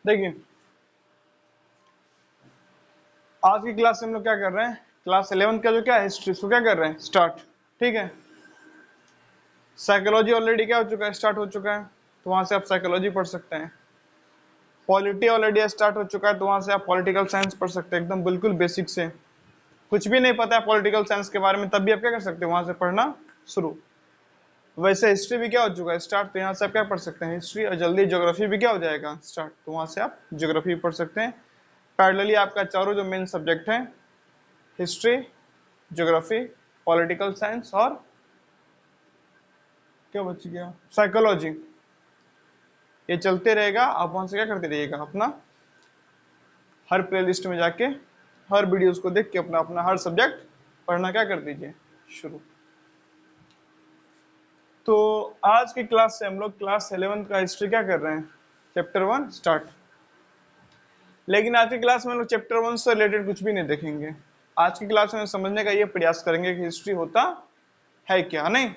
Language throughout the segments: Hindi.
देखिए आज की क्लास में हम लोग क्या कर रहे हैं, क्लास 11 का जो क्या हिस्ट्री उसको क्या कर रहे हैं स्टार्ट। ठीक है, साइकोलॉजी ऑलरेडी क्या हो चुका है, स्टार्ट हो चुका है, तो वहां से आप साइकोलॉजी पढ़ सकते हैं। पॉलिटी ऑलरेडी स्टार्ट हो चुका है, तो वहां से आप पॉलिटिकल साइंस पढ़ सकते हैं, एकदम बिल्कुल बेसिक से। कुछ भी नहीं पता है पॉलिटिकल साइंस के बारे में, तब भी आप क्या कर सकते हैं, वहां से पढ़ना शुरू। वैसे हिस्ट्री भी क्या हो चुका है स्टार्ट, तो यहाँ से आप क्या पढ़ सकते हैं हिस्ट्री, और जल्दी ज्योग्राफी भी क्या हो जाएगा स्टार्ट, तो वहां से आप ज्योग्राफी पढ़ सकते हैं। पैरेलली आपका चारों जो मेन सब्जेक्ट हैं, हिस्ट्री, ज्योग्राफी, पॉलिटिकल साइंस और क्या बच गया, साइकोलॉजी, ये चलते रहेगा। आप वहां से क्या करते रहिएगा, अपना हर प्लेलिस्ट में जाके हर वीडियोस को देख के अपना अपना हर सब्जेक्ट पढ़ना क्या कर दीजिए शुरू। तो आज की क्लास से हम लोग क्लास 11 का हिस्ट्री क्या कर रहे हैं, चैप्टर 1 स्टार्ट। लेकिन आज की क्लास में हम लोग चैप्टर 1 से रिलेटेड कुछ भी नहीं देखेंगे। आज की क्लास में समझने का ये प्रयास करेंगे कि हिस्ट्री होता है क्या, नहीं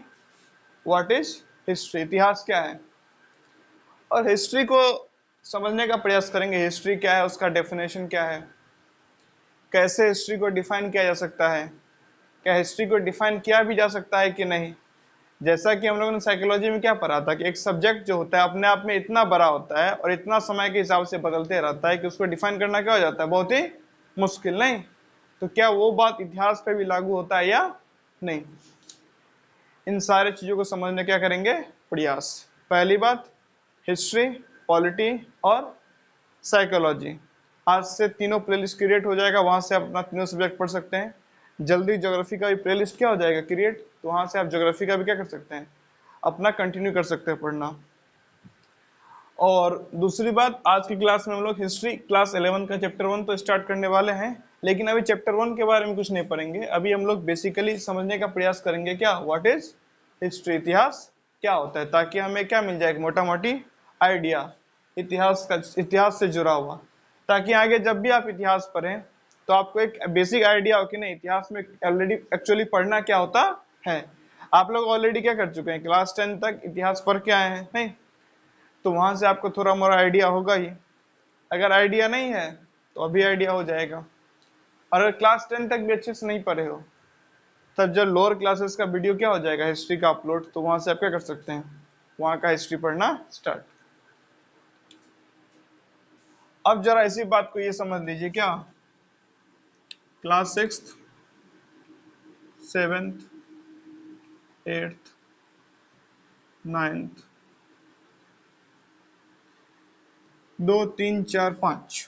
व्हाट इज हिस्ट्री, इतिहास क्या है, और हिस्ट्री को समझने का प्रयास करेंगे। हिस्ट्री क्या है, उसका डेफिनेशन क्या है, कैसे हिस्ट्री को डिफाइन किया जा सकता है, क्या हिस्ट्री को डिफाइन किया भी जा सकता है कि नहीं। जैसा कि हम लोगों ने साइकोलॉजी में क्या पढ़ा था कि एक सब्जेक्ट जो होता है अपने आप में इतना बड़ा होता है और इतना समय के हिसाब से बदलते रहता है कि उसको डिफाइन करना क्या हो जाता है, बहुत ही मुश्किल, नहीं। तो क्या वो बात इतिहास पे भी लागू होता है या नहीं, इन सारे चीजों को समझने क्या करेंगे प्रयास। पहली बात हिस्ट्री, पॉलिटी और साइकोलॉजी, आज से तीनों प्लेलिस्ट क्रिएट हो जाएगा, वहां से आप अपना तीनों सब्जेक्ट पढ़ सकते हैं। जल्दी ज्योग्राफी का भी प्लेलिस्ट क्या हो जाएगा क्रिएट, तो वहां से आप ज्योग्राफी का भी क्या कर सकते हैं, अपना कंटिन्यू कर सकते हैं पढ़ना। और दूसरी बात, आज की क्लास में हम लोग हिस्ट्री क्लास 11 का चैप्टर 1 तो स्टार्ट करने वाले हैं, लेकिन अभी चैप्टर 1 के बारे में कुछ नहीं पढ़ेंगे। अभी हम लोग बेसिकली समझने का प्रयास करेंगे क्या व्हाट इज हिस्ट्री, इतिहास क्या होता है, ताकि हमें क्या मिल जाए, मोटा मोटी आइडिया इतिहास का, इतिहास से जुड़ा हुआ, ताकि आगे जब भी आप इतिहास पढ़ें तो आपको एक बेसिक आइडिया हो कि नहीं इतिहास में ऑलरेडी एक्चुअली पढ़ना क्या होता है। आप लोग ऑलरेडी क्या कर चुके हैं, क्लास 10 तक इतिहास पढ़ के आए हैं, नहीं, तो वहां से आपको थोड़ा मोड़ा आइडिया होगा ही। अगर आइडिया नहीं है तो अभी आइडिया हो जाएगा। और अगर क्लास 10 तक भी अच्छे से नहीं पढ़े हो, तब जब लोअर क्लासेस का वीडियो क्या हो जाएगा हिस्ट्री का अपलोड, तो वहां से आप क्या कर सकते हैं, वहां का हिस्ट्री पढ़ना स्टार्ट। अब जरा इसी बात को ये समझ लीजिए, क्या क्लास 6, 7, 8, 9, 2, 3, 4, 5,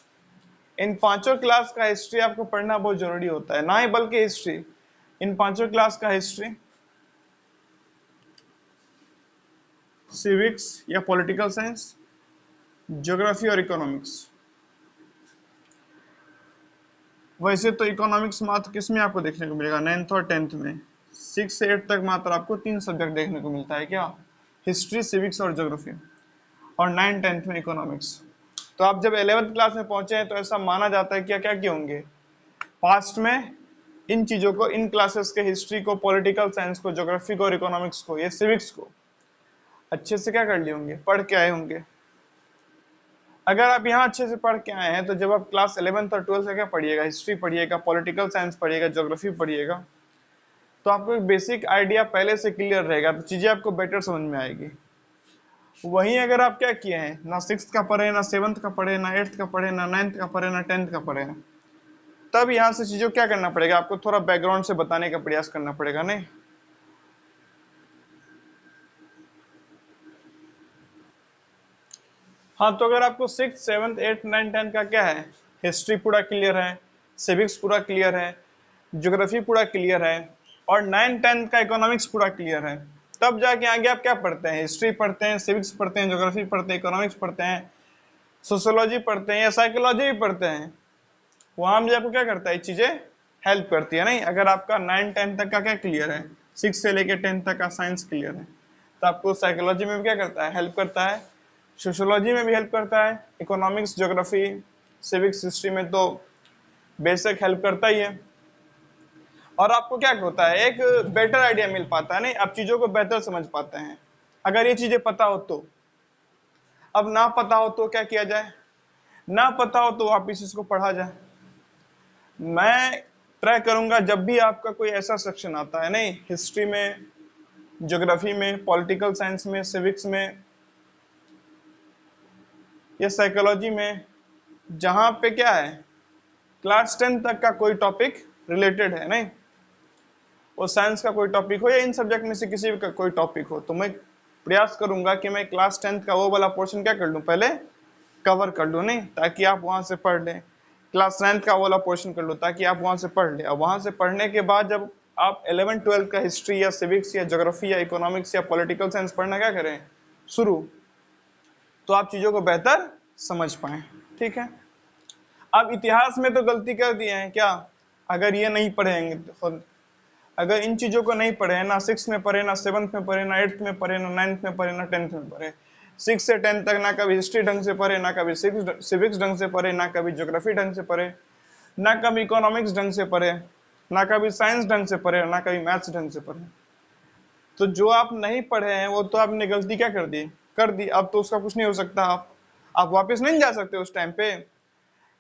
इन पांचों क्लास का हिस्ट्री आपको पढ़ना बहुत जरूरी होता है, ना ही बल्कि हिस्ट्री, इन पांचों क्लास का हिस्ट्री, सिविक्स या पॉलिटिकल साइंस, ज्योग्राफी और इकोनॉमिक्स। वैसे तो इकोनॉमिक्स मात्र किस में आपको देखने को मिलेगा, 9th और 10th में। 6 से 8 तक मात्र आपको 3 सब्जेक्ट देखने को मिलता है, क्या हिस्ट्री, सिविक्स और ज्योग्राफी, और 9, 10th में इकोनॉमिक्स। तो आप जब 11th क्लास में पहुंचे हैं तो ऐसा माना जाता है क्या क्या किए होंगे पास्ट में, इन चीजों को, इन क्लासेस के हिस्ट्री को, पॉलिटिकल साइंस को, ज्योग्राफी को और इकोनॉमिक्स को, ये सिविक्स को अच्छे से क्या कर लिए होंगे, पढ़ के आए होंगे। अगर आप यहाँ अच्छे से पढ़ के आए हैं तो जब आप क्लास 11th और 12th का क्या पढ़िएगा, हिस्ट्री पढ़िएगा, पॉलिटिकल साइंस पढ़िएगा, ज्योग्राफी पढ़िएगा, तो आपको एक बेसिक आइडिया पहले से क्लियर रहेगा, तो चीजें आपको बेटर समझ में आएगी। वहीं अगर आप क्या किए हैं, ना 6th का पढ़े, ना 7th का पढ़े, ना 8th का पढ़े, ना 9th का पढ़े, ना 10th का पढ़े, तब यहाँ से चीजों क्या करना पड़ेगा, आपको थोड़ा बैकग्राउंड से बताने का प्रयास करना पड़ेगा, नहीं। हाँ, तो अगर आपको 6, 7, 8, 9, 10 का क्या है, हिस्ट्री पूरा क्लियर है, सिविक्स पूरा क्लियर है, ज्योग्राफी पूरा क्लियर है, और 9, 10 का इकोनॉमिक्स पूरा क्लियर है, तब जाके आगे आप क्या पढ़ते हैं, हिस्ट्री पढ़ते हैं, सिविक्स पढ़ते हैं, ज्योग्राफी पढ़ते हैं, इकोनॉमिक्स पढ़ते हैं, सोशियोलॉजी पढ़ते हैं या साइकोलॉजी भी पढ़ते हैं। वहां भी आपको क्या करता है, चीजें हेल्प करती है, नहीं। अगर आपका 9, 10 तक का क्या क्लियर है, 6 से लेकर 10 तक का साइंस क्लियर है, तो आपको साइकोलॉजी में भी क्या करता है, हेल्प करता है, सोशियोलॉजी में भी हेल्प करता है, इकोनॉमिक्स, ज्योग्राफी, सिविक्स, हिस्ट्री में तो बेसिक हेल्प करता ही है। और आपको क्या होता है, एक बेटर आइडिया मिल पाता है, नहीं, आप चीजों को बेहतर समझ पाते हैं अगर ये चीजें पता हो तो। अब ना पता हो तो क्या किया जाए, ना पता हो तो वापिस इसको पढ़ा जाए। मैं ट्राई करूंगा जब भी आपका कोई ऐसा सेक्शन आता है, नहीं हिस्ट्री में, ज्योग्राफी में, पॉलिटिकल साइंस में, सिविक्स में या साइकोलॉजी में, जहां पे क्या है क्लास 10 तक का कोई टॉपिक रिलेटेड है, नहीं वो साइंस का कोई टॉपिक हो या इन सब्जेक्ट में से किसी भी का कोई टॉपिक हो, तो मैं प्रयास करूंगा कि मैं क्लास 10 का वो वाला पोर्शन क्या कर लूं, पहले कवर कर लूं, नहीं ताकि आप वहां से पढ़ लें। क्लास 9 का वाला पोर्शन कर लो ताकि आप वहां से पढ़ लें। अब वहां से पढ़ने के बाद जब आप 11-12 का हिस्ट्री या सिविक्स या ज्योग्राफी या इकोनॉमिक्स या पॉलिटिकल साइंस पढ़ना क्या करें शुरू, तो आप चीजों को बेहतर समझ पाए। ठीक है, अब इतिहास में तो गलती कर दिए हैं क्या, अगर ये नहीं पढ़ेंगे तो, अगर इन चीजों को नहीं पढ़े ना 6 में पढ़े, ना 7th में पढ़े, ना 8th में पढ़े, ना 9th में पढ़े, ना 10th में पढ़े, 6 से 10 तक ना कभी हिस्ट्री ढंग से पढ़े, ना कभी सिविक्स ढंग से पढ़े, ना कभी ज्योग्राफी ढंग से पढ़े, ना कभी इकोनॉमिक्स ढंग से पढ़े, ना कभी साइंस ढंग से पढ़े, ना कभी मैथ्स ढंग से पढ़े। तो जो आप नहीं पढ़े हैं वो तो आपने गलती क्या कर दी। अब तो उसका कुछ नहीं हो सकता, आप वापस नहीं जा सकते उस टाइम पे।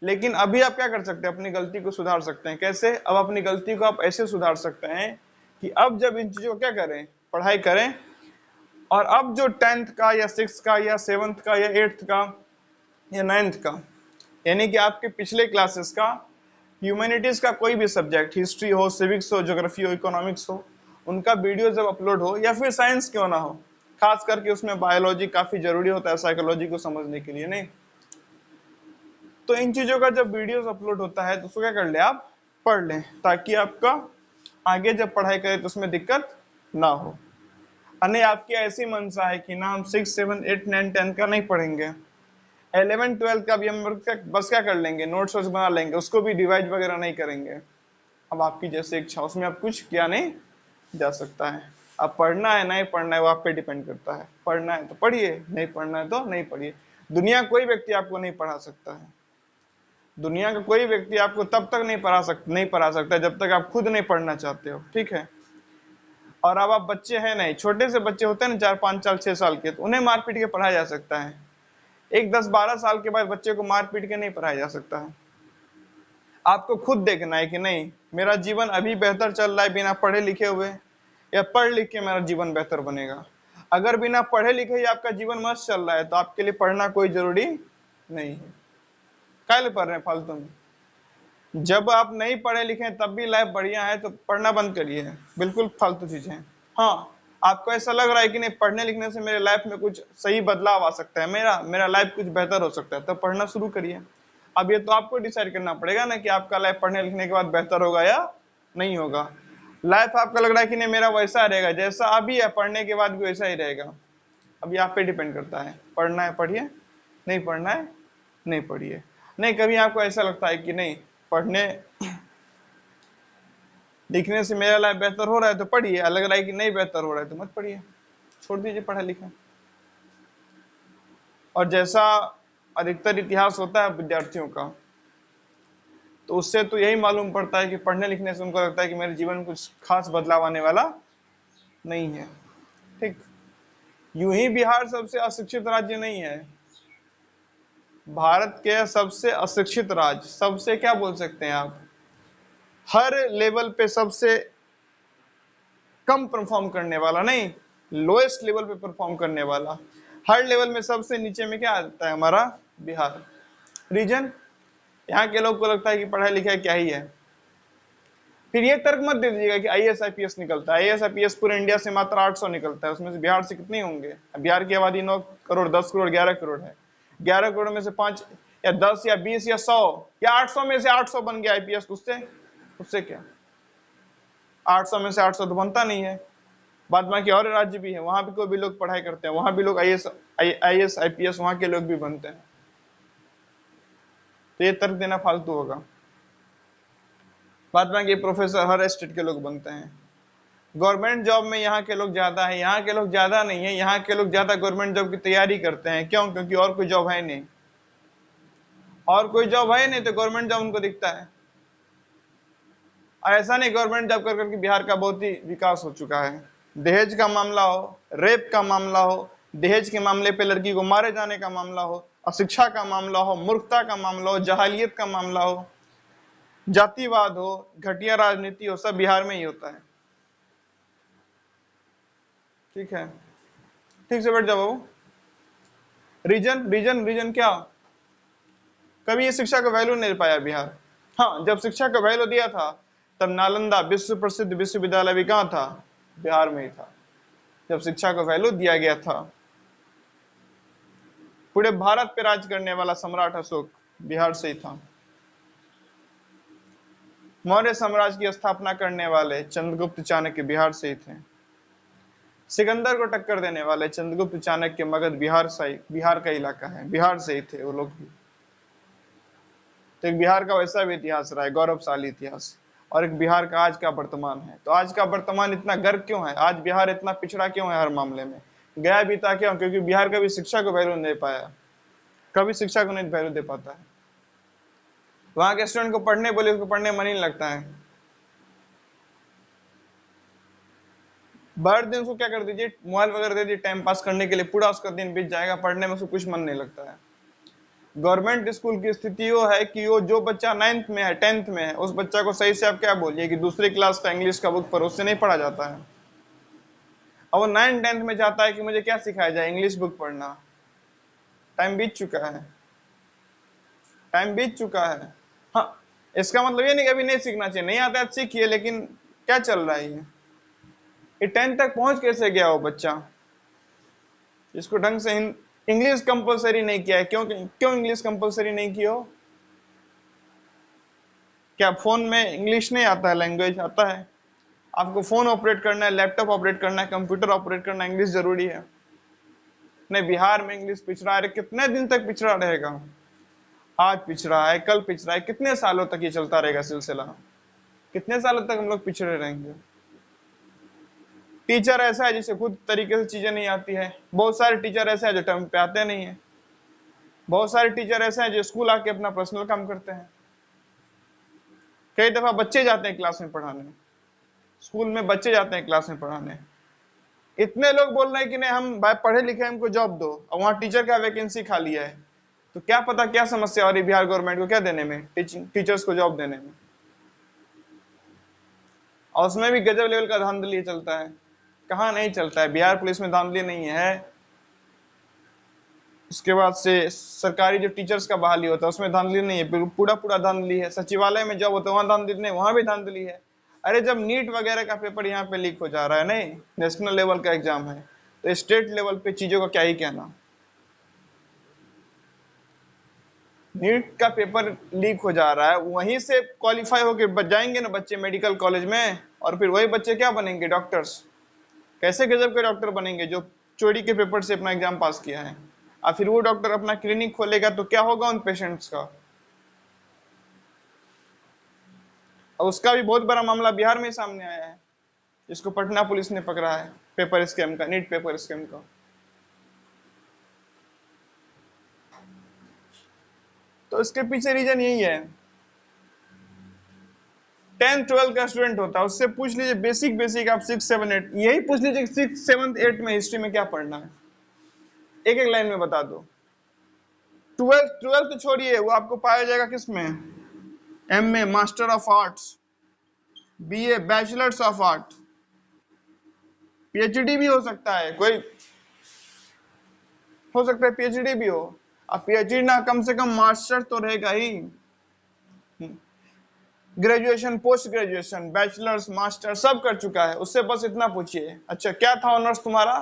लेकिन अभी आप क्या कर सकते हैं, अपनी गलती को सुधार सकते हैं। कैसे? अब अपनी गलती को आप ऐसे सुधार सकते हैं कि अब जब इन चीजों को क्या करें, पढ़ाई करें, और अब जो 10th का या 6th का या 7th का या 8th का या 9th का, यानी कि आपके पिछले क्लासेस का ह्यूमैनिटीज का कोई भी सब्जेक्ट, हिस्ट्री हो, सिविक्स हो, ज्योग्राफी हो, इकोनॉमिक्स हो, उनका वीडियो जब अपलोड हो, या फिर साइंस क्यों ना हो, खास करके उसमें बायोलॉजी काफी जरूरी होता है साइकोलॉजी को समझने के लिए, नहीं तो इन चीजों का जब वीडियोस अपलोड होता है तो उसको क्या कर ले, आप पढ़ लें, ताकि आपका आगे जब पढ़ाई करें तो उसमें दिक्कत ना हो। अने आपकी ऐसी मनसा है कि ना हम 6, 7, 8, 9, 10 का नहीं पढ़ेंगे, 11, 12 का भी हम बस क्या कर लेंगे, नोट्स बना लेंगे, उसको भी रिवाइज वगैरह नहीं करेंगे। अब आपकी जैसे इच्छा, उसमें आप कुछ किया नहीं जा सकता है। अब पढ़ना है नहीं पढ़ना है वो आप पे डिपेंड करता है। पढ़ना है तो पढ़िए, नहीं पढ़ना है तो नहीं पढ़िए। दुनिया कोई व्यक्ति आपको नहीं पढ़ा सकता है। दुनिया का कोई व्यक्ति आपको तब तक नहीं पढ़ा सकता जब तक आप खुद नहीं पढ़ना चाहते हो। ठीक है, और अब आप बच्चे हैं नहीं, छोटे से बच्चे होते हैं ना 4, 5 साल 6 साल के, तो उन्हें मार पीट के पढ़ाया जा सकता है। एक 10, 12 साल के बाद बच्चे को मार पीट के नहीं पढ़ाया जा सकता है। आपको खुद देखना है कि नहीं मेरा जीवन अभी बेहतर चल रहा है बिना पढ़े लिखे हुए, या पढ़ लिख के मेरा जीवन बेहतर बनेगा। अगर बिना पढ़े लिखे ही आपका जीवन मस्त चल रहा है तो आपके लिए पढ़ना कोई जरूरी नहीं है। काहे पढ़ रहे हैं फालतू में? जब आप नहीं पढ़े लिखे तब भी लाइफ बढ़िया है तो पढ़ना बंद करिए, बिल्कुल फालतू चीजें। हाँ, आपको ऐसा लग रहा है कि नहीं पढ़ने लिखने से मेरे लाइफ में कुछ सही बदलाव आ सकता है, मेरा लाइफ कुछ बेहतर हो सकता है, तब पढ़ना शुरू करिए। अब ये तो आपको डिसाइड करना पड़ेगा ना कि आपका लाइफ पढ़ने लिखने के बाद बेहतर होगा या नहीं होगा। लाइफ आपका लग रहा है कि नहीं मेरा वैसा रहेगा जैसा अभी है, पढ़ने के बाद भी वैसा ही रहेगा, अभी आप पे डिपेंड करता है। पढ़ना है पढ़िए, नहीं पढ़ना है नहीं पढ़िए। नहीं कभी आपको ऐसा लगता है कि नहीं पढ़ने लिखने से मेरा लाइफ बेहतर हो रहा है तो पढ़िए, लग रहा है कि नहीं बेहतर हो रहा है तो मत पढ़िए, छोड़ दीजिए पढ़ा लिखा। और जैसा अधिकतर इतिहास होता है विद्यार्थियों का, तो उससे तो यही मालूम पड़ता है कि पढ़ने लिखने से उनको लगता है कि मेरे जीवन में कुछ खास बदलाव आने वाला नहीं है। ठीक, यूं ही बिहार सबसे अशिक्षित राज्य नहीं है, भारत के सबसे अशिक्षित राज्य, सबसे क्या बोल सकते हैं आप, हर लेवल पे सबसे कम परफॉर्म करने वाला, नहीं लोएस्ट लेवल पे परफॉर्म करने वाला, हर लेवल में सबसे नीचे में क्या आता है हमारा बिहार। रीजन, यहाँ के लोग को लगता है कि पढ़ाई लिखाई क्या ही है। फिर ये तर्क मत दे दीजिएगा कि आईएएस आईपीएस निकलता है, आईएएस आईपीएस पूरे इंडिया से मात्र 800 निकलता है, उसमें से बिहार से कितने होंगे? बिहार की आबादी 9 करोड़, 10 करोड़, 11 करोड़ है। 11 करोड़ में से 5 या 10 या 20 या 100 या 800 में से 800 बन गया आईपीएस, उससे क्या? 800 में से 800 तो बनता नहीं है। बाद बाकी और राज्य भी है, वहां भी कोई भी लोग पढ़ाई करते हैं, वहां भी लोग आईएएस आईपीएस वहां के लोग भी बनते हैं। तो ये तर्क देना फालतू होगा। बाद बाकी प्रोफेसर हर स्टेट के लोग बनते हैं। गवर्नमेंट जॉब में यहाँ के लोग ज्यादा है, यहाँ के लोग ज्यादा नहीं है, यहाँ के लोग ज्यादा गवर्नमेंट जॉब की तैयारी करते हैं। क्यों? क्योंकि और कोई जॉब है नहीं, और कोई जॉब है नहीं तो गवर्नमेंट जॉब उनको दिखता है। और ऐसा नहीं गवर्नमेंट जॉब कर करके बिहार का बहुत ही विकास हो चुका है। दहेज का मामला हो, रेप का मामला हो, दहेज के मामले पे लड़की को मारे जाने का मामला हो, अशिक्षा का मामला हो, मूर्खता का मामला हो, जहालियत का मामला हो, जातिवाद हो, घटिया राजनीति हो, सब बिहार में ही होता है। ठीक है, ठीक से बैठ जाओ। रीजन रीजन रीजन क्या, कभी ये शिक्षा को वैल्यू नहीं पाया बिहार। हाँ, जब शिक्षा को वैल्यू दिया था तब नालंदा विश्व प्रसिद्ध विश्वविद्यालय भी कहाँ था, बिहार में ही था। जब शिक्षा को वैल्यू दिया गया था, पूरे भारत पे राज करने वाला सम्राट अशोक बिहार से ही था। मौर्य साम्राज्य की स्थापना करने वाले चंद्रगुप्त चाणक्य बिहार से ही थे। सिकंदर को टक्कर देने वाले चंद्रगुप्त चाणक्य मगध बिहार का इलाका है, बिहार से ही थे वो लोग भी। तो एक बिहार का वैसा भी इतिहास रहा है, गौरवशाली इतिहास, और एक बिहार का आज का वर्तमान है। तो आज का वर्तमान इतना गर्व क्यों है, आज बिहार इतना पिछड़ा क्यों है हर मामले में, गया बीता क्यों, क्योंकि बिहार कभी शिक्षा को वैल्यू नहीं दे पाया, कभी शिक्षा को नहीं वैल्यू दे पाता है। वहां के स्टूडेंट को पढ़ने बोले, उसको पढ़ने मन ही नहीं लगता है। भर दिन उसको क्या कर दीजिए, मोबाइल वगैरह दे दीजिए टाइम पास करने के लिए, पूरा उसका दिन बीत जाएगा, पढ़ने में उसको कुछ मन नहीं लगता है। गवर्नमेंट स्कूल की स्थिति वो है कि वो जो बच्चा 9th में है 10th में है, उस बच्चा को सही से आप क्या बोलिए कि दूसरी क्लास का इंग्लिश का बुक पर उससे नहीं पढ़ा जाता है। अब वो 9th-10th में चाहता है कि मुझे क्या सिखाया जाए, इंग्लिश बुक पढ़ना। टाइम बीत चुका है, टाइम बीत चुका है। हाँ, इसका मतलब ये नहीं कि अभी नहीं सीखना चाहिए, नहीं आता है सीखिए, लेकिन क्या चल रहा है ये 10th तक पहुंच कैसे गया वो बच्चा, इसको ढंग से इंग्लिश कंपलसरी नहीं किया है। क्यों इंग्लिश कंपलसरी नहीं किया हो, क्या फोन में इंग्लिश नहीं आता है, लैंग्वेज आता है आपको, फोन ऑपरेट करना है, लैपटॉप ऑपरेट करना है, कंप्यूटर ऑपरेट करना है, इंग्लिश जरूरी है। नहीं, बिहार में इंग्लिश पिछड़ा है, कितने दिन तक पिछड़ा रहेगा, आज पिछड़ा है, कल पिछड़ा है, कितने सालों तक ये चलता रहेगा सिलसिला, कितने सालों तक हम लोग पिछड़े रहेंगे। टीचर ऐसा है जिसे खुद तरीके से चीजें नहीं आती है, बहुत सारे टीचर ऐसे हैं जो टाइम पे आते नहीं है, बहुत सारे टीचर ऐसे हैं जो स्कूल आके अपना पर्सनल काम करते हैं। कई दफा बच्चे जाते हैं क्लास में पढ़ाने, स्कूल में बच्चे जाते हैं क्लास में पढ़ाने, इतने लोग बोल रहे हैं कि नहीं हम भाई पढ़े लिखे हमको जॉब दो, और वहां टीचर का वैकेंसी खाली है। तो क्या पता क्या समस्या हो रही बिहार गवर्नमेंट को, क्या देने में, टीचर्स को जॉब देने में, और उसमें भी गजब लेवल का धांधली चलता है। कहाँ नहीं चलता है, बिहार पुलिस में धांधली नहीं है। उसके बाद से सरकारी जो टीचर्स का बहाली होता है उसमें धांधली नहीं है, पूरा पूरा धांधली है। सचिवालय में जॉब होता है वहां धांधली नहीं, वहां भी धांधली है। अरे जब नीट वगैरह का पेपर यहाँ पे लीक हो जा रहा है, नहीं नेशनल लेवल का एग्जाम है, तो स्टेट लेवल पे चीजों का क्या ही कहना। नीट का पेपर लीक हो जा रहा है, वहीं से क्वालिफाई होकर जाएंगे ना बच्चे मेडिकल कॉलेज में, और फिर वही बच्चे क्या बनेंगे, डॉक्टर्स। कैसे गजब के डॉक्टर बनेंगे जो चोरी के पेपर से अपना एग्जाम पास किया है। और फिर वो डॉक्टर अपना क्लिनिक खोलेगा तो क्या होगा उन पेशेंट्स का। और उसका भी बहुत बड़ा मामला बिहार में सामने आया है, जिसको पटना पुलिस ने पकड़ा है, पेपर स्कैम का, नीट पेपर स्कैम का। तो इसके पीछे रीजन यही है। 10th-12th का स्टूडेंट होता है, उससे पूछ लीजिए बेसिक बेसिक, आप 6, 7, 8 यही पूछ लीजिए 6, 7, 8 में हिस्ट्री में क्या पढ़ना है, एक एक लाइन में बता दो। 12th तो छोड़िए, वो आपको पाया जाएगा किसमें, MA master of arts, BA bachelors of art, PhD भी हो सकता है, कोई हो सकता है PhD भी हो। अब PhD ना, कम से कम मास्टर तो रहेगा ही। Graduation, post graduation, bachelors, master सब कर चुका है, उससे बस इतना पूछिए, अच्छा क्या था ऑनर्स तुम्हारा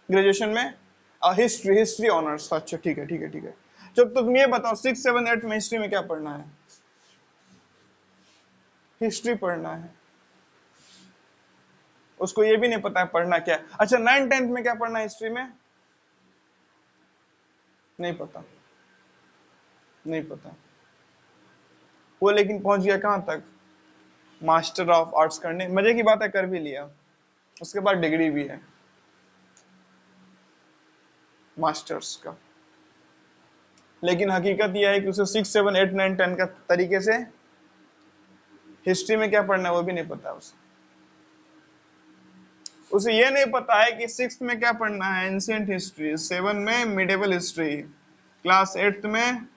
ग्रेजुएशन में, हिस्ट्री, हिस्ट्री ऑनर्स, अच्छा ठीक है ठीक है ठीक है। जब तो तुम ये बताओ 6, 7, 8 में हिस्ट्री में क्या पढ़ना है, हिस्ट्री पढ़ना है, उसको ये भी नहीं पता है पढ़ना क्या है। अच्छा 9, 10th में क्या पढ़ना है हिस्ट्री में, नहीं पता, नहीं पता वो, लेकिन पहुंच गया कहां तक, मास्टर ऑफ आर्ट्स करने। मजे की बात है कर भी लिया, उसके बाद डिग्री भी है मास्टर्स का। लेकिन हकीकत यह है कि उसे 6, 7, 8, 9, 10 का तरीके से हिस्ट्री में क्या पढ़ना है वो भी नहीं पता उसे। उसे ये नहीं पता है कि 6th में क्या पढ़ना है, एंशिएंट हिस्ट्री, 7 में मिडेवल हिस्ट्री, क्लास 8th में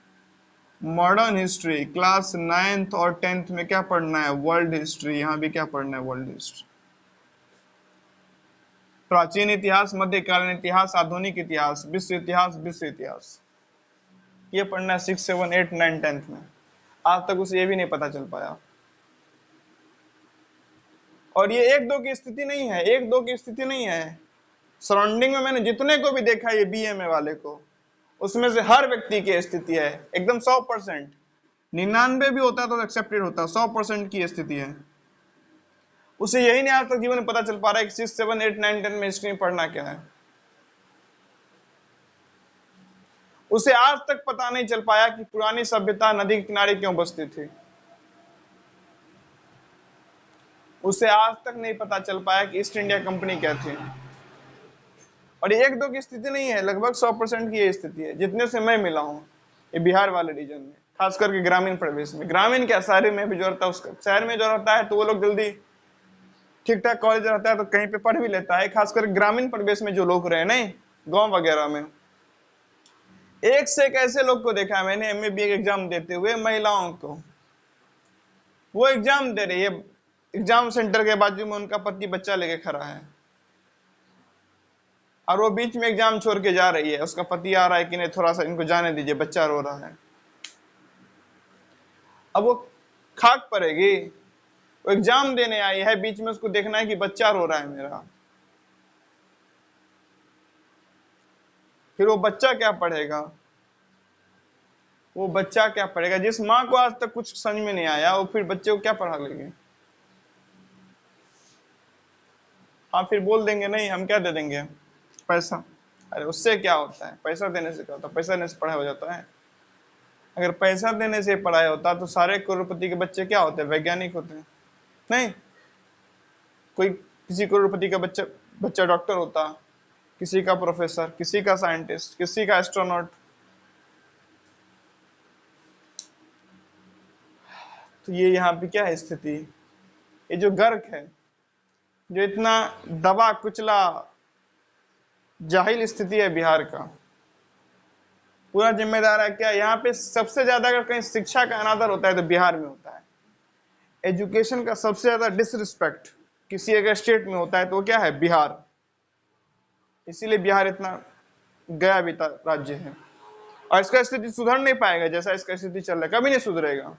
मॉडर्न हिस्ट्री, क्लास 9th और 10th में क्या पढ़ना है, वर्ल्ड हिस्ट्री। यहाँ भी क्या पढ़ना है, वर्ल्ड हिस्ट्री। प्राचीन इतिहास, मध्यकालीन इतिहास, आधुनिक इतिहास, विश्व इतिहास, विश्व इतिहास, ये पढ़ना है 6, 7, 8, 9, 10th में। आज तक उसे ये भी नहीं पता चल पाया। और ये 1-2 की स्थिति नहीं है, 1-2 की स्थिति नहीं है। सराउंडिंग में मैंने जितने को भी देखा ये बीएमए वाले को, उसमें से हर व्यक्ति की स्थिति है एकदम 100%। 99 भी होता है तो एक्सेप्टेड होता है, 100% की स्थिति है। उसे यही नहीं आज तक जीवन में पता चल पा रहा है कि 6, 7, 8, 9, 10 में हिस्ट्री में पढ़ना क्या है। उसे आज तक पता नहीं चल पाया कि पुरानी सभ्यता नदी के किनारे क्यों बसती थी। उसे आज तक नहीं पता चल पाया कि ईस्ट इंडिया कंपनी क्या थी। और ये 1-2 की स्थिति नहीं है, लगभग 100% की ये स्थिति है जितने से मैं मिला हूँ ये बिहार वाले रीजन में, खास करके ग्रामीण परिवेश में। ग्रामीण क्या, शहर में भी जो रहता है उसका, शहर में जो रहता है तो वो लोग जल्दी ठीक ठाक कॉलेज रहता है तो कहीं पे पढ़ भी लेता है। खासकर ग्रामीण परिवेश में जो लोग रहे नहीं, गांव वगैरह में, एक से एक ऐसे लोग को देखा है मैंने एमए बीए एग्जाम देते हुए, महिलाओं को। वो एग्जाम दे रही है, एग्जाम सेंटर के बाजू में उनका पति बच्चा लेके खड़ा है और वो बीच में एग्जाम छोड़ के जा रही है। उसका पति आ रहा है कि नहीं थोड़ा सा इनको जाने दीजिए, बच्चा रो रहा है। अब वो खाक पड़ेगी, वो एग्जाम देने आई है, बीच में उसको देखना है कि बच्चा रो रहा है मेरा। फिर वो बच्चा क्या पढ़ेगा, वो बच्चा क्या पढ़ेगा? जिस माँ को आज तक कुछ समझ में नहीं आया वो फिर बच्चे को क्या पढ़ा लेगी? हाँ फिर बोल देंगे नहीं हम क्या दे देंगे, पैसा। अरे उससे क्या होता है, पैसा देने से क्या होता है? पैसा देने से पढ़ाई हो जाता है? अगर पैसा देने से पढ़ाई होता तो सारे करोड़पति के बच्चे क्या होते हैं, वैज्ञानिक होते हैं। नहीं, कोई किसी करोड़पति का बच्चा बच्चा डॉक्टर होता, किसी का प्रोफेसर, किसी का साइंटिस्ट, किसी का एस्ट्रोनॉट। तो ये यहाँ पे क्या है स्थिति, ये जो गर्क है, जो इतना दबा कुचला जाहिल स्थिति है बिहार का, पूरा जिम्मेदार है क्या? यहाँ पे सबसे ज्यादा अगर कहीं शिक्षा का अनादर होता है तो बिहार में होता है। एजुकेशन का सबसे ज्यादा डिसरिस्पेक्ट किसी अगर स्टेट में होता है तो वो क्या है, बिहार। इसीलिए बिहार इतना गया बीता राज्य है और इसका स्थिति सुधर नहीं पाएगा जैसा इसका स्थिति चल रहा है, कभी नहीं सुधरेगा।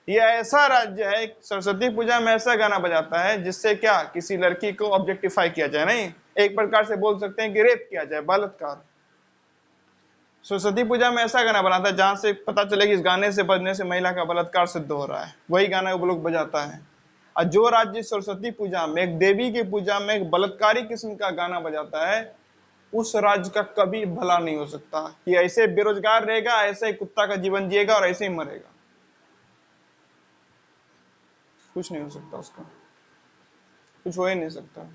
ये ऐसा राज्य है, सरस्वती पूजा में ऐसा गाना बजाता है जिससे क्या, किसी लड़की को ऑब्जेक्टिफाई किया जाए, नहीं एक प्रकार से बोल सकते हैं कि रेप किया जाए, बलात्कार। सरस्वती पूजा में ऐसा गाना बनाता है जहां से पता चले कि इस गाने से बजने से महिला का बलात्कार सिद्ध हो रहा है, वही गाना वो लोग बजाता है। और जो राज्य सरस्वती पूजा में, एक देवी की पूजा में एक बलात्कारी किस्म का गाना बजाता है, उस राज्य का कभी भला नहीं हो सकता। कि ऐसे बेरोजगार रहेगा, ऐसे ही कुत्ता का जीवन जिएगा और ऐसे ही मरेगा, कुछ नहीं हो सकता उसका, कुछ हो ही नहीं सकता।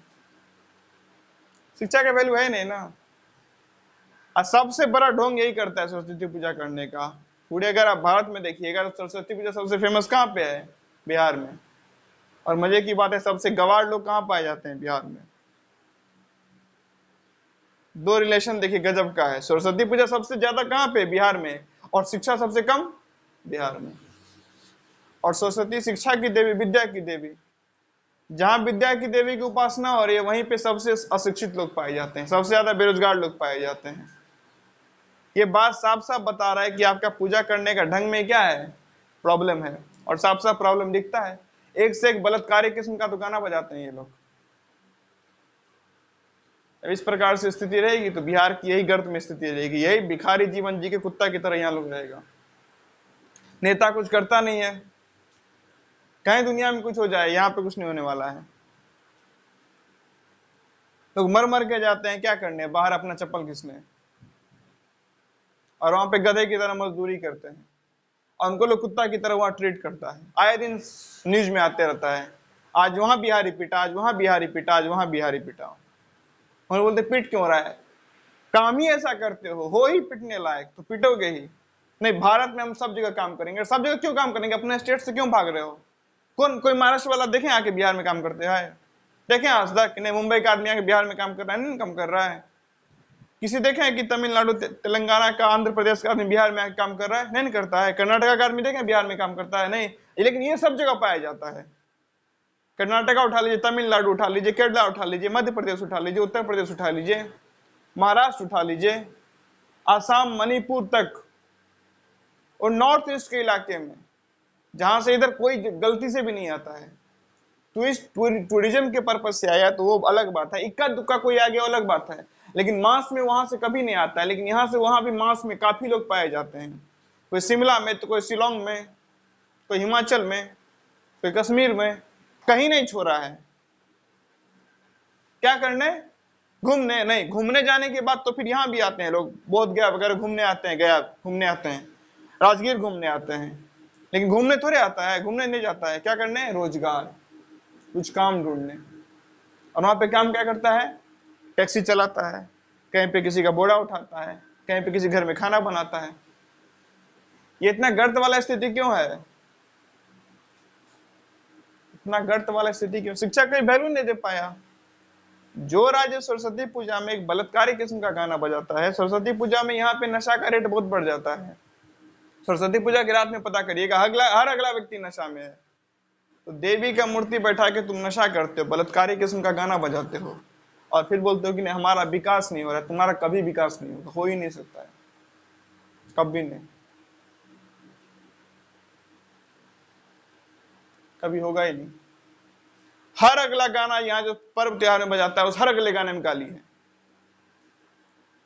शिक्षा का वैल्यू है नहीं ना। और सबसे बड़ा ढोंग यही करता है सरस्वती पूजा करने का। पूरे अगर आप भारत में देखिएगा तो सरस्वती पूजा सबसे फेमस कहाँ पे है, बिहार में। और मजे की बात है सबसे गवार लोग कहाँ पाए जाते हैं, बिहार में। दो रिलेशन देखिए गजब का है, सरस्वती पूजा सबसे ज्यादा कहाँ पे, बिहार में, और शिक्षा सबसे कम बिहार में। और सरस्वती शिक्षा की देवी, विद्या की देवी, जहां विद्या की देवी की उपासना हो रही है वहीं पे सबसे अशिक्षित लोग पाए जाते हैं, सबसे ज्यादा बेरोजगार लोग पाए जाते हैं। ये बात साफ साफ बता रहा है कि आपका पूजा करने का ढंग में क्या है, प्रॉब्लम है। और साफ साफ प्रॉब्लम दिखता है, एक से एक बलात्कारी किस्म का तो गाना बजाते हैं ये लोग। इस प्रकार से स्थिति रहेगी तो बिहार की यही गर्त में स्थिति रहेगी, यही भिखारी जीवन जी के कुत्ता की तरह यहाँ लोग रहेगा। नेता कुछ करता नहीं है, कहीं दुनिया में कुछ हो जाए, यहाँ पे कुछ नहीं होने वाला है। लोग मर मर के जाते हैं क्या करने, बाहर अपना चप्पल घिसने, और वहां पे गधे की तरह मजदूरी करते हैं और उनको लोग कुत्ता की तरह वहां ट्रीट करता है। आए दिन न्यूज में आते रहता है, आज वहां बिहारी पिटा, आज वहां बिहारी पिटा, आज वहां बिहारी पिटा। और बोलते पीट क्यों रहा है, काम ही ऐसा करते हो ही पिटने लायक तो पिटोगे ही। नहीं, भारत में हम सब जगह काम करेंगे। सब जगह क्यों काम करेंगे, अपने स्टेट से क्यों भाग रहे हो? कौन, कोई महाराष्ट्र वाला देखें आके बिहार में काम करते हैं? देखें आज तक नहीं मुंबई का आदमी आके बिहार में काम कर रहा है? नहीं काम कर रहा है। किसी देखे हैं कि तमिलनाडु तेलंगाना का आंध्र प्रदेश का आदमी बिहार में आके काम कर रहा है? नहीं करता है। कर्नाटका का आदमी देखें बिहार में काम करता है? नहीं। लेकिन ये सब जगह पाया जाता है। कर्नाटका उठा लीजिए, तमिलनाडु उठा लीजिए, केरला उठा लीजिए, मध्य प्रदेश उठा लीजिए, उत्तर प्रदेश उठा लीजिए, महाराष्ट्र उठा लीजिए, आसाम, मणिपुर तक, और नॉर्थ ईस्ट के इलाके में जहां से इधर कोई गलती से भी नहीं आता है। टूरिज्म के पर्पज से आया तो वो अलग बात है, इक्का दुक्का कोई आ गया अलग बात है, लेकिन मास में वहां से कभी नहीं आता है। लेकिन यहाँ से वहां भी मास में काफी लोग पाए जाते हैं। कोई शिमला में, तो कोई शिलोंग में, कोई हिमाचल में, कोई कश्मीर में, कहीं नहीं छोड़ा है। क्या करने? घूमने। नहीं, घूमने जाने के बाद तो फिर यहाँ भी आते हैं लोग, बोध गया वगैरह घूमने आते हैं, गया घूमने आते हैं, राजगीर घूमने आते हैं। लेकिन घूमने थोड़े आता है, घूमने नहीं जाता है। क्या करने? रोजगार, कुछ काम ढूंढने। और वहां पे काम क्या करता है? टैक्सी चलाता है, कहीं पे किसी का बोरा उठाता है, कहीं पे किसी घर में खाना बनाता है। ये इतना गर्त वाला स्थिति क्यों है? इतना गर्त वाला स्थिति क्यों? शिक्षा कोई वैल्यू नहीं दे पाया। जो राज्य सरस्वती पूजा में एक बलात्कारी किस्म का गाना बजाता है, सरस्वती पूजा में यहाँ पे नशा का रेट बहुत बढ़ जाता है। सरस्वती पूजा की रात में पता करिएगा, हर अगला व्यक्ति नशा में है। तो देवी का मूर्ति बैठा के तुम नशा करते हो, बलात्कारी किस्म का गाना बजाते हो, और फिर बोलते हो कि नहीं हमारा विकास नहीं हो रहा है। तुम्हारा कभी विकास नहीं होगा, हो ही नहीं सकता है, कभी नहीं, कभी होगा ही नहीं। हर अगला गाना यहाँ जो पर्व त्योहार में बजाता है, उस हर अगले गाने में गाली है।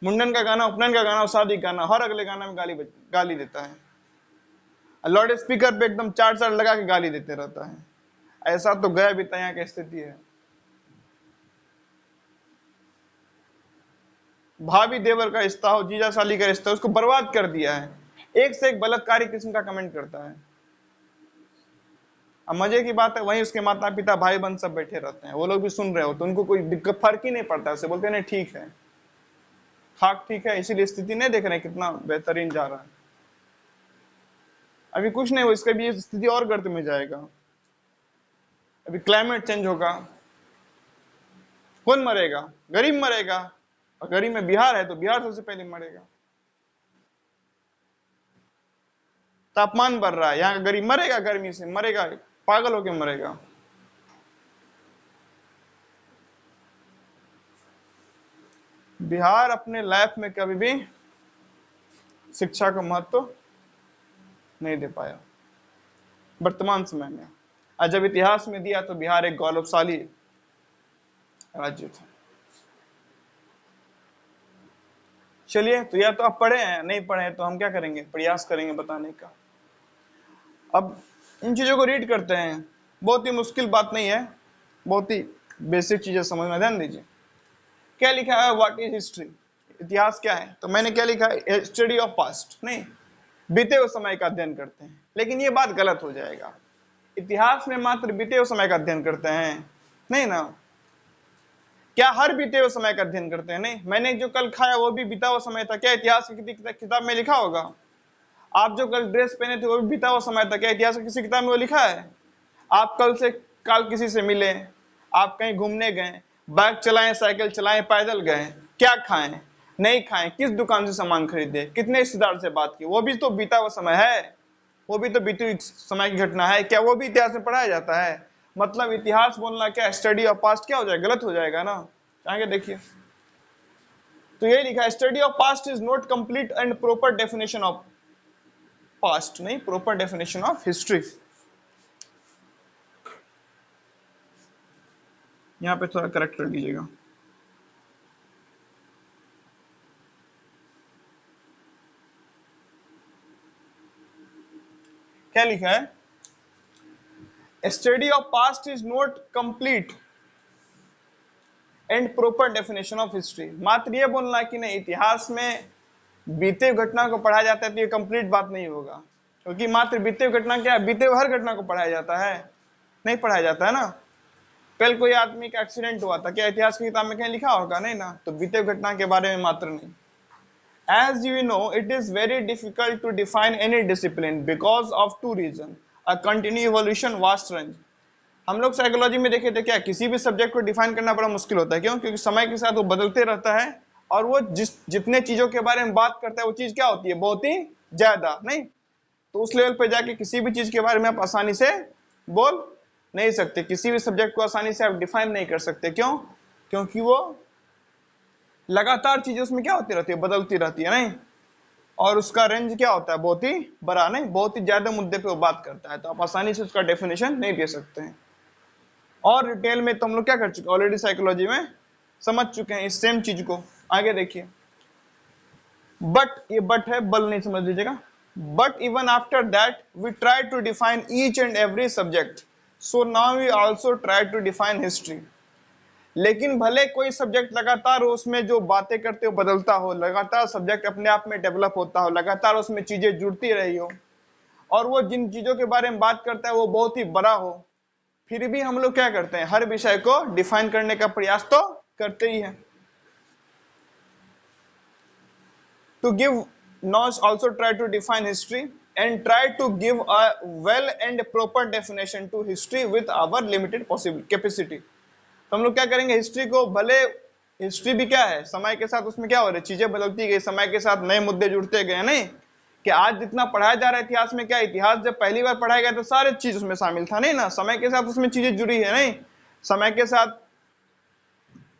मुंडन का गाना, उपनयन का गाना, शादी का गाना, हर अगले गाना में गाली देता है। लाउड स्पीकर पे एकदम चार चार लगा के गाली देते रहता है। ऐसा तो गया बीता यहाँ की स्थिति है। भाभी देवर का रिश्ता हो, जीजा साली का रिश्ता, उसको बर्बाद कर दिया है। एक से एक बलात्कारी किस्म का कमेंट करता है। अब मजे की बात है, वहीं उसके माता पिता भाई बहन सब बैठे रहते हैं, वो लोग भी सुन रहे हो तो उनको कोई दिक्कत, फर्क ही नहीं पड़ता। उसे बोलते नहीं ठीक है, खाक ठीक है। इसीलिए स्थिति नहीं देख रहे कितना बेहतरीन जा रहा है। अभी कुछ नहीं हो, इसका भी स्थिति और गर्त में जाएगा। अभी क्लाइमेट चेंज होगा, कौन मरेगा? गरीब मरेगा, और गरीब में बिहार है तो बिहार सबसे पहले मरेगा। तापमान बढ़ रहा है, यहाँ का गरीब मरेगा, गर्मी से मरेगा, पागल होके मरेगा। बिहार अपने लाइफ में कभी भी शिक्षा को महत्व नहीं दे पाया वर्तमान समय में। और जब इतिहास में दिया तो बिहार एक गौरवशाली राज्य था। चलिए, तो या तो आप पढ़े हैं, नहीं पढ़े हैं तो हम क्या करेंगे, प्रयास करेंगे बताने का। अब इन चीजों को रीड करते हैं, बहुत ही मुश्किल बात नहीं है, बहुत ही बेसिक चीजें समझना। ध्यान दीजिए क्या लिखा है, व्हाट इज हिस्ट्री, इतिहास क्या है। तो मैंने क्या लिखा है, स्टडी ऑफ पास्ट, नहीं, बीते हुए समय का अध्ययन करते हैं। लेकिन ये बात गलत हो जाएगा, इतिहास में मात्र बीते हुए समय का अध्ययन करते हैं, नहीं ना। क्या हर बीते हुए समय का अध्ययन करते हैं? नहीं। मैंने जो कल खाया वो भी बीता हुआ समय था, क्या इतिहास की किताब में लिखा होगा? आप जो कल ड्रेस पहने थे वो भी बीता हुआ समय था, क्या इतिहास की किसी किताब में वो लिखा है? आप कल से काल किसी से मिले, आप कहीं घूमने गए, बाइक चलाएं, साइकिल चलाएं, पैदल गए, क्या खाएं नहीं खाएं, किस दुकान से सामान खरीदे, कितने रिश्तेदार से बात की, वो भी तो बीता हुआ समय है, वो भी तो बीते हुए समय की घटना है। क्या वो भी इतिहास में पढ़ाया जाता है? मतलब इतिहास बोलना क्या स्टडी ऑफ पास्ट क्या हो जाएगा, गलत हो जाएगा ना। आगे देखिए, तो ये लिखा है, study of past is not complete and proper definition of past, नहीं, प्रॉपर डेफिनेशन ऑफ हिस्ट्री। यहां पे थोड़ा करेक्ट कर दीजिएगा। क्या लिखा है, study of past is not complete and proper definition of history. मात्र ये बोलना कि नहीं इतिहास में बीते घटना को पढ़ाया जाता है तो ये कंप्लीट बात नहीं होगा, क्योंकि मात्र बीते घटना क्या है, बीते हर घटना को पढ़ाया जाता है, नहीं पढ़ाया जाता है ना। कल कोई आदमी का एक्सीडेंट हुआ था, क्या इतिहास की किताब में कहीं लिखा होगा? नहीं ना। तो बीते घटना के बारे में मात्र नहीं। As you know, it is very difficult to define any discipline because of two reasons: a continued evolution, vast range. हम लोग साइकोलॉजी में देखे थे क्या, किसी भी सब्जेक्ट को डिफाइन करना बड़ा मुश्किल होता है। क्यों? क्योंकि समय के साथ वो बदलते रहता है, और वो जितने चीजों के बारे में बात करता है वो चीज क्या होती है, बहुत ही ज्यादा। नहीं तो उस लेवल पे जाके किसी भी चीज के बारे में आप आसानी से बोल नहीं सकते, किसी भी सब्जेक्ट को आसानी से आप डिफाइन नहीं कर सकते। क्यों? क्योंकि वो लगातार चीजें उसमें क्या होती रहती है, बदलती रहती है। नहीं, और उसका रेंज क्या होता है, बहुत ही बड़ा। नहीं, बहुत ही ज्यादा मुद्दे पे वो बात करता है, तो आप आसानी से उसका डेफिनेशन नहीं दे सकते हैं। और डिटेल में तो हम लोग क्या कर चुके, ऑलरेडी साइकोलॉजी में समझ चुके हैं इस सेम चीज को। आगे देखिए, बट, ये बट है, बल नहीं समझ लीजिएगा। But even after that we try to define each and every subject, so now we also try to define history. लेकिन भले कोई सब्जेक्ट लगातार उसमें जो बातें करते हो बदलता हो, लगातार सब्जेक्ट अपने आप में डेवलप होता हो, लगातार उसमें चीजें जुड़ती रही हो, और वो जिन चीजों के बारे में बात करता है वो बहुत ही बड़ा हो, फिर भी हम लोग क्या करते हैं, हर विषय को डिफाइन करने का प्रयास तो करते ही हैं। To give Nos also try to define history and try to give a well and proper definition to history with our limited possible capacity। तो हम लोग क्या करेंगे, हिस्ट्री को, भले हिस्ट्री भी क्या है, समय के साथ उसमें क्या हो रहा है, चीजें बदलती गई, समय के साथ नए मुद्दे जुड़ते गए। नहीं कि आज जितना पढ़ाया जा रहा है इतिहास में, क्या इतिहास जब पहली बार पढ़ाया गया तो सारे चीज उसमें शामिल था। नहीं ना, समय के साथ उसमें चीजें जुड़ी है। नहीं, समय के साथ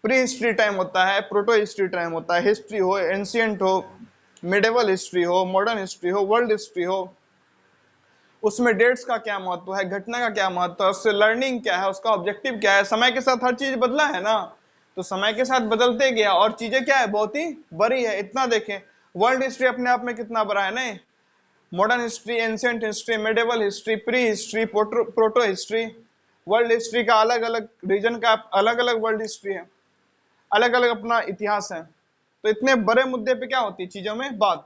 प्री हिस्ट्री टाइम होता है, प्रोटो हिस्ट्री टाइम होता है, हिस्ट्री हो, एंशियंट हो, मिडेवल हिस्ट्री हो, मॉडर्न हिस्ट्री हो, वर्ल्ड हिस्ट्री हो, उसमें डेट्स का क्या महत्व है, घटना का क्या महत्व है, उससे लर्निंग क्या है, उसका ऑब्जेक्टिव क्या है। समय के साथ हर चीज बदला है ना, तो समय के साथ बदलते गया, और चीजें क्या है, बहुत ही बड़ी है। इतना देखें, वर्ल्ड हिस्ट्री अपने आप में कितना बड़ा है। नहीं, modern history, ancient history, medieval history, pre history, proto history, world history का अलग अलग रीजन का अलग अलग वर्ल्ड हिस्ट्री है, अलग अलग अपना इतिहास है। तो इतने बड़े मुद्दे पे क्या होती है चीजों में बात,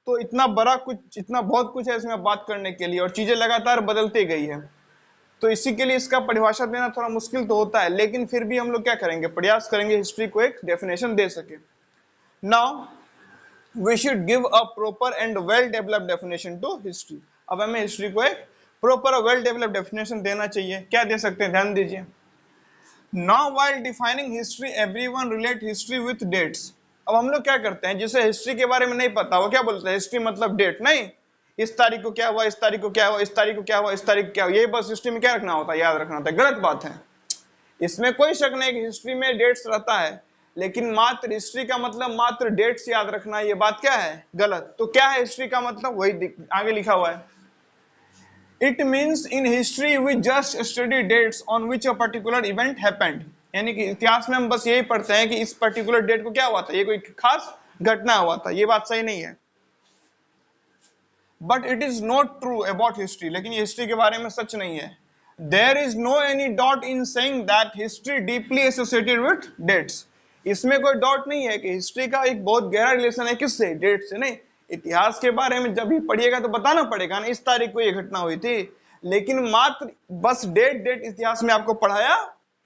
तो इतना बड़ा कुछ, इतना बहुत कुछ है इसमें बात करने के लिए, और चीजें लगातार बदलती गई है। तो इसी के लिए इसका परिभाषा देना थोड़ा मुश्किल तो होता है, लेकिन फिर भी हम लोग क्या करेंगे, प्रयास करेंगे हिस्ट्री को एक डेफिनेशन दे सके। Now we should give a proper and well developed definition to history. अब हमें हिस्ट्री को एक प्रॉपर और वेल डेवलप्ड डेफिनेशन देना चाहिए। क्या दे सकते हैं, ध्यान दीजिए। Now while defining history, everyone relate history with dates। अब हम लोग क्या करते हैं, जिसे हिस्ट्री के बारे में नहीं पता वो क्या बोलते हैं, हिस्ट्री मतलब डेट। नहीं, इस तारीख को क्या हुआ, इस तारीख को क्या हुआ, इस तारीख को क्या हुआ, इस तारीख को क्या हुआ, ये बस हिस्ट्री में क्या रखना होता है, याद रखना होता है। गलत बात है, इसमें कोई शक नहीं कि हिस्ट्री में डेट्स रहता है, लेकिन मात्र हिस्ट्री का मतलब मात्र डेट्स याद रखना, ये बात क्या है, गलत। तो क्या है हिस्ट्री का मतलब, वही आगे लिखा हुआ है। It means in history we just study dates on which a particular event happened। यानी कि इतिहास में हम बस यही पढ़ते हैं कि इस पर्टिकुलर डेट को क्या हुआ था, ये कोई खास घटना हुआ था। ये बात सही नहीं है। But it is not true about history। लेकिन ये हिस्ट्री के बारे में सच नहीं है। There is no any doubt in saying that history deeply associated with dates। इसमें कोई डाउट नहीं है कि हिस्ट्री का एक बहुत गहरा रिलेशन है, किससे, डेट से। नहीं, इतिहास के बारे में जब भी पढ़िएगा तो बताना पड़ेगा ना, इस तारीख को ये घटना हुई थी, लेकिन मात्र बस डेट डेट इतिहास में आपको पढ़ाया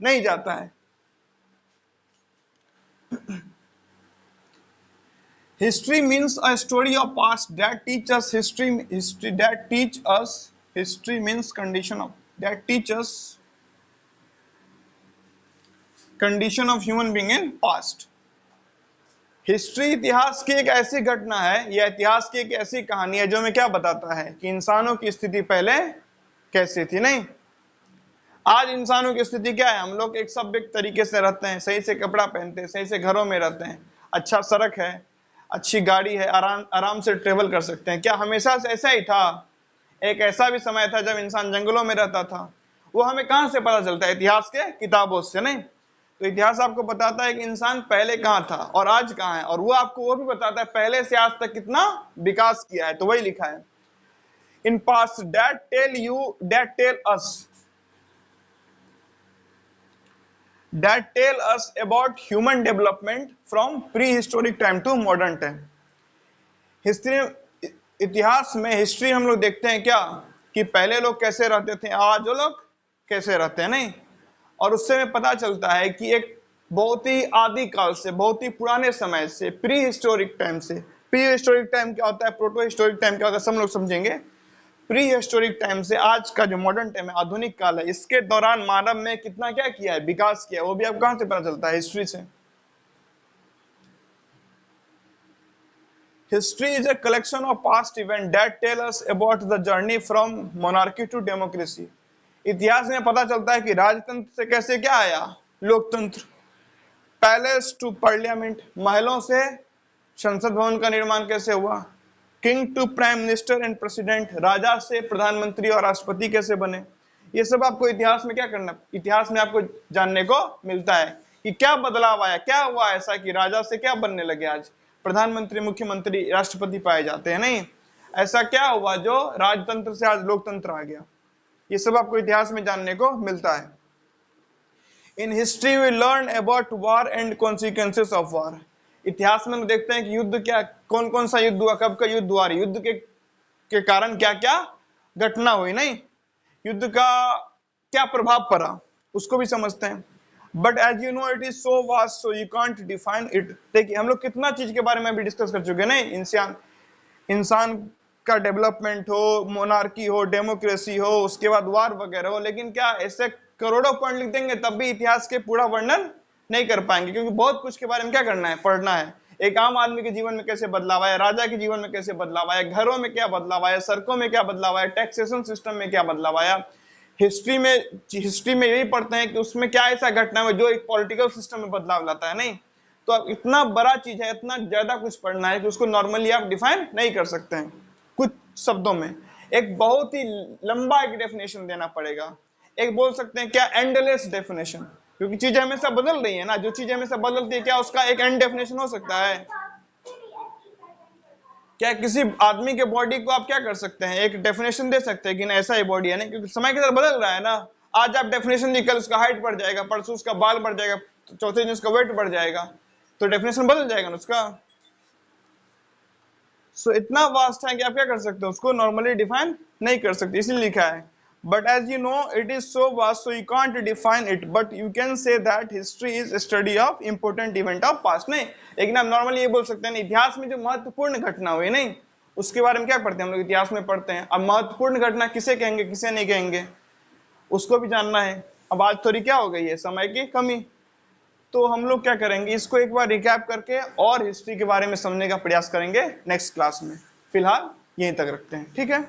नहीं जाता है। History means a story of past that teach us history that teach us history means condition of that teach us condition of human being in past. History इतिहास की एक ऐसी घटना है, या इतिहास की एक ऐसी कहानी है जो हमें क्या बताता है कि इंसानों की स्थिति पहले कैसी थी। नहीं, आज इंसानों की स्थिति क्या है, हम लोग एक सभ्य तरीके से रहते हैं, सही से कपड़ा पहनते हैं, सही से घरों में रहते हैं, अच्छा सड़क है, अच्छी गाड़ी है, आराम से ट्रेवल कर सकते हैं। क्या हमेशा से ऐसा ही था? एक ऐसा भी समय था जब इंसान जंगलों में रहता था। वो हमें कहां से पता चलता है, इतिहास के किताबों से। नहीं, तो इतिहास आपको बताता है कि इंसान पहले कहां था और आज कहां है, और वो आपको वो भी बताता है पहले से आज तक कितना विकास किया है। तो वही लिखा है, in past that tell us about human development from prehistoric time to modern time। History, इतिहास में हिस्ट्री हम लोग देखते हैं क्या, कि पहले लोग कैसे रहते थे, आज वो लोग कैसे रहते हैं। नहीं, और उससे हमें पता चलता है कि एक बहुत ही आदि काल से, बहुत ही पुराने समय से, प्री हिस्टोरिक टाइम से। प्री हिस्टोरिक टाइम क्या होता है, प्रोटो हिस्टोरिक टाइम क्या होता है, सब लोग समझेंगे। प्री हिस्टोरिक टाइम से आज का जो मॉडर्न टाइम है, आधुनिक काल है, इसके दौरान मानव ने कितना क्या किया है, विकास किया, वो भी आपको कहां से पता चलता है, हिस्ट्री से। History is a collection of past events that tell us about the journey from monarchy to democracy। इतिहास में पता चलता है कि राजतंत्र से कैसे क्या आया, लोकतंत्र, पैलेस टू पार्लियामेंट, महलों से संसद भवन का निर्माण कैसे हुआ, king to prime minister and president, राजा से प्रधानमंत्री और राष्ट्रपति कैसे बने। ये सब आपको इतिहास में क्या करना, इतिहास में आपको जानने को मिलता है कि क्या बदलाव आया, क्या हुआ ऐसा कि राजा से क्या बनने लगे, आज प्रधानमंत्री, मुख्यमंत्री, राष्ट्रपति पाए जाते हैं। नहीं, ऐसा क्या हुआ जो राजतंत्र से आज लोकतंत्र आ गया, ये सब आपको इतिहास में जानने को मिलता है। In history we learn about war and consequences of war. इतिहास में देखते हैं कि युद्ध क्या, कौन कौन सा युद्ध हुआ, कब का युद्ध हुआ, युद्ध के कारण क्या क्या घटना हुई, नहीं, युद्ध का क्या प्रभाव पड़ा, उसको भी समझते हैं। But as you know it is so vast so you can't define it. देखिए हम लोग कितना चीज के बारे में भी डिस्कस कर चुके हैं, नहीं, इंसान का डेवलपमेंट हो, मोनार्की हो, डेमोक्रेसी हो, उसके बाद वार वगैरह हो, लेकिन क्या ऐसे करोड़ों पॉइंट लिख देंगे तब भी इतिहास के पूरा वर्णन नहीं कर पाएंगे, क्योंकि बहुत कुछ के बारे में क्या करना है, पढ़ना है। एक आम आदमी के जीवन में कैसे बदलाव आया, राजा के जीवन में कैसे बदलाव आया, घरों में क्या बदलाव आया, सड़कों में क्या बदलाव आया, टैक्सेशन सिस्टम में क्या बदलाव आया। हिस्ट्री में यही पढ़ते हैं कि उसमें क्या ऐसा घटना है जो एक पॉलिटिकल सिस्टम में बदलाव लाता है। नहीं, तो अब इतना बड़ा चीज है, इतना ज्यादा कुछ पढ़ना है कि उसको नॉर्मली आप डिफाइन नहीं कर सकते हैं कुछ शब्दों में। एक बहुत ही लंबा एक डेफिनेशन देना पड़ेगा, एक बोल सकते हैं क्या, एंडलेस डेफिनेशन, क्योंकि चीजें हमेशा बदल रही है ना, जो चीज हमेशा बदलती है, क्या उसका एक एंड डेफिनेशन हो सकता है? क्या किसी आदमी के बॉडी को आप क्या कर सकते हैं, एक डेफिनेशन दे सकते हैं कि ना ऐसा ही बॉडी है? नहीं, क्योंकि समय के साथ बदल रहा है ना। आज आप डेफिनेशन दी, कल उसका हाइट बढ़ जाएगा, परसों उसका बाल बढ़ जाएगा, चौथे दिन उसका वेट बढ़ जाएगा, तो डेफिनेशन बदल जाएगा ना उसका। सो इतना वास्ट है कि आप क्या कर सकते हो, उसको नॉर्मली डिफाइन नहीं कर सकते, इसलिए लिखा है। But as you know it is so vast so you can't define it, but you can say that history is study of important event of past. नहीं, लेकिन आप नॉर्मली ये बोल सकते हैं इतिहास में जो महत्वपूर्ण घटना हुई, नहीं, उसके बारे में क्या पढ़ते हैं हम लोग, इतिहास में पढ़ते हैं। अब महत्वपूर्ण घटना किसे कहेंगे, किसे नहीं कहेंगे, उसको भी जानना है। अब आज थोड़ी क्या हो गई है, समय की कमी, तो हम लोग क्या करेंगे, इसको एक बार रिकैप करके और हिस्ट्री के बारे में समझने का प्रयास करेंगे नेक्स्ट क्लास में। फिलहाल यहीं तक रखते हैं, ठीक है।